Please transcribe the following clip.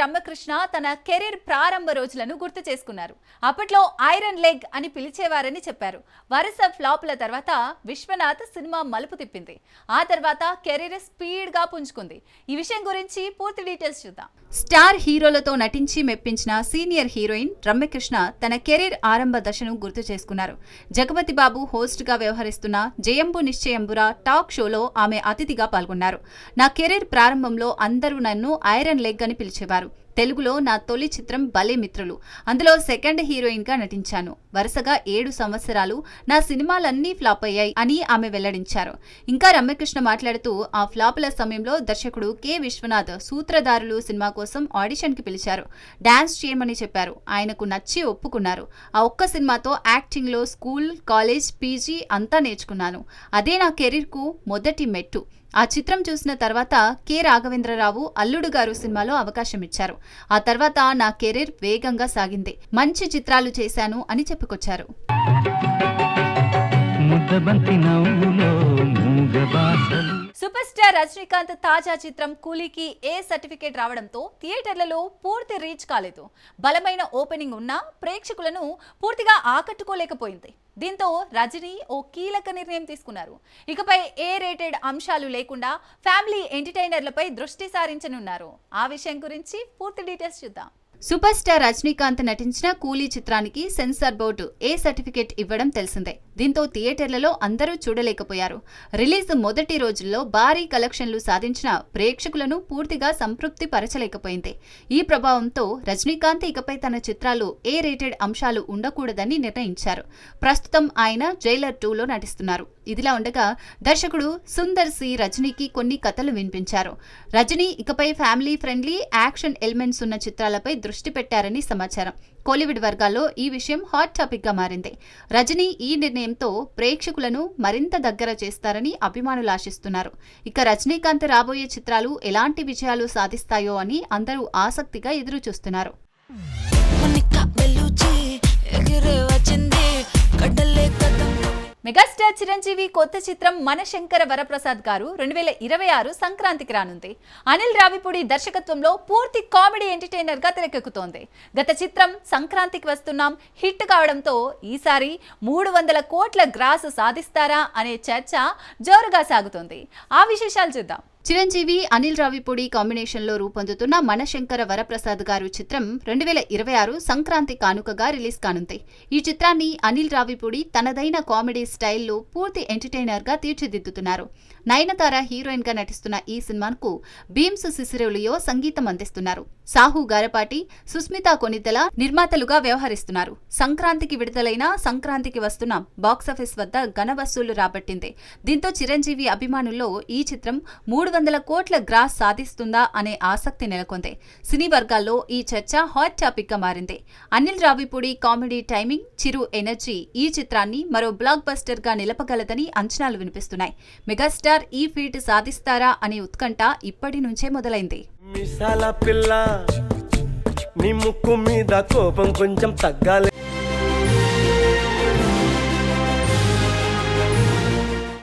రమ్యకృష్ణ తన కెరీర్ ప్రారంభ రోజులను గుర్తు చేసుకున్నారు. అప్పట్లో ఐరన్ లెగ్ అని పిలిచేవారని చెప్పారు. వరుస ఫ్లాపుల తర్వాత విశ్వనాథ్ సినిమా మలుపు తిప్పింది. ఆ తర్వాత కెరీర్ స్పీడ్ గా పుంజుకుంది. ఈ విషయం గురించి పూర్తి డీటెయిల్స్ చూద్దాం. స్టార్ హీరోలతో నటించి మెప్పించిన సీనియర్ హీరోయిన్ రమ్యకృష్ణ తన కెరీర్ ఆరంభ దశను గుర్తు చేసుకున్నారు. జగపతి బాబు హోస్ట్ గా వ్యవహరిస్తున్న జయంబు నిశ్చయంబురా టాక్ షోలో ఆమె అతిథిగా పాల్గొన్నారు. నా కెరీర్ ప్రారంభంలో అందరూ నన్ను ఐరన్ లెగ్ అని పిలిచేవారు. తెలుగులో నా తొలి చిత్రం భలే మిత్రులు, అందులో సెకండ్ హీరోయిన్ గా నటించాను. వరుసగా 7 సంవత్సరాలు నా సినిమాలన్నీ ఫ్లాప్ అయ్యాయి అని ఆమె వెల్లడించారు. ఇంకా రమ్యకృష్ణ మాట్లాడుతూ ఆ ఫ్లాపుల సమయంలో దర్శకుడు కె విశ్వనాథ్ సూత్రధారులు సినిమా కోసం ఆడిషన్ కి పిలిచారు. డాన్స్ చేయమని చెప్పారు. ఆయనకు నచ్చి ఒప్పుకున్నారు. ఆ ఒక్క సినిమాతో యాక్టింగ్ లో స్కూల్, కాలేజ్, పీజీ అంతా నేర్చుకున్నాను. అదే నా కెరీర్ కు మొదటి మెట్టు. ఆ చిత్రం చూసిన తర్వాత కె రాఘవేంద్రరావు అల్లుడు గారు సినిమాలో అవకాశం ఇచ్చారు. ఆ తర్వాత నా కెరీర్ వేగంగా సాగింది. మంచి చిత్రాలు చేశాను అని చెప్పుకొచ్చారు. సూపర్ స్టార్ రజనీకాంత్ తాజా చిత్రం కూలీకి ఏ సర్టిఫికేట్ రావడంతో థియేటర్లలో పూర్తి రీచ్ కాలేదు. బలమైన ఓపెనింగ్ ఉన్నా ప్రేక్షకులను పూర్తిగా ఆకట్టుకోలేకపోయింది. దీంతో రజనీ ఓ కీలక నిర్ణయం తీసుకున్నారు. ఇకపై ఏ రేటెడ్ అంశాలు లేకుండా ఫ్యామిలీ ఎంటర్టైనర్లపై దృష్టి సారించనున్నారు. ఆ విషయం గురించి పూర్తి డీటెయిల్స్ చూద్దాం. సూపర్ స్టార్ రజనీకాంత్ నటించిన కూలీ చిత్రానికి సెన్సార్ బోర్డు ఏ సర్టిఫికేట్ ఇవ్వడం తెలిసిందే. దీంతో థియేటర్లలో అందరూ చూడలేకపోయారు. రిలీజ్ మొదటి రోజుల్లో భారీ కలెక్షన్లు సాధించిన ప్రేక్షకులను పూర్తిగా సంతృప్తి పరచలేకపోయింది. ఈ ప్రభావంతో రజనీకాంత్ ఇకపై తన చిత్రాలు ఏ రేటెడ్ అంశాలు ఉండకూడదని నిర్ణయించారు. ప్రస్తుతం ఆయన జైలర్ 2లో నటిస్తున్నారు. ఇదిలా ఉండగా దర్శకుడు సుందర్ సి రజనీకి కొన్ని కథలు వినిపించారు. రజనీ ఇకపై ఫ్యామిలీ ఫ్రెండ్లీ యాక్షన్ ఎలిమెంట్స్ ఉన్న చిత్రాలపై దృష్టి పెట్టారని సమాచారం. కోలీవుడ్ వర్గాల్లో ఈ విషయం హాట్ టాపిక్ గా మారింది. రజనీ ఈ నిర్ణయంతో ప్రేక్షకులను మరింత దగ్గర చేస్తారని అభిమానులు ఆశిస్తున్నారు. ఇక రజనీకాంత్ రాబోయే చిత్రాలు ఎలాంటి విజయాలు సాధిస్తాయో అని అందరూ ఆసక్తిగా ఎదురు చూస్తున్నారు. మెగాస్టార్ చిరంజీవి కొత్త చిత్రం మనశంకర వరప్రసాద్ గారు 2026 సంక్రాంతికి రానుంది. అనిల్ రావిపూడి దర్శకత్వంలో పూర్తి కామెడీ ఎంటర్టైనర్ గా తెరకెక్కుతోంది. గత చిత్రం సంక్రాంతికి వస్తున్నాం హిట్ కావడంతో ఈసారి 300 కోట్ల గ్రాస్ సాధిస్తారా అనే చర్చ జోరుగా సాగుతోంది. ఆ విశేషాలు చూద్దాం. చిరంజీవి అనిల్ రావిపూడి కాంబినేషన్ లో రూపొందుతున్న మనశంకర వరప్రసాద్ గారు చిత్రం 2026 సంక్రాంతి కానుకగా రిలీజ్ కానుంది. ఈ చిత్రాన్ని అనిల్ రావిపూడి తనదైన కామెడీ స్టైల్లో పూర్తి ఎంటర్టైనర్ గా తీర్చిదిద్దుతున్నారు. నయనతార హీరోయిన్ గా నటిస్తున్న ఈ సినిమాకు భీమ్స్ సిసిరోలియో సంగీతం అందిస్తున్నారు. సాహు గారపాటి, సుస్మితా కొనిద్దల నిర్మాతలుగా వ్యవహరిస్తున్నారు. సంక్రాంతికి విడుదలైన సంక్రాంతికి వస్తున్న బాక్సాఫీస్ వద్ద ఘన వసూళ్లు రాబట్టింది. దీంతో చిరంజీవి అభిమానుల్లో ఈ చిత్రం 300 కోట్ల గ్రాస్ సాధిస్తుందా అనే ఆసక్తి నెలకొంది. సినీ వర్గాల్లో ఈ చర్చ హాట్ టాపిక్ గా మారింది. అనిల్ రావిపూడి కామెడీ టైమింగ్, చిరు ఎనర్జీ ఈ చిత్రాన్ని మరో బ్లాక్ బస్టర్ గా నిలపగలదని అంచనాలు వినిపిస్తున్నాయి. మెగాస్టార్ ఈ ఫీట్ సాధిస్తారా అనే ఉత్కంఠ ఇప్పటి నుంచే మొదలైంది. మిసాల పిల్ల నీ ముక్కు మీద కోపం కొంచెం తగ్గాలి.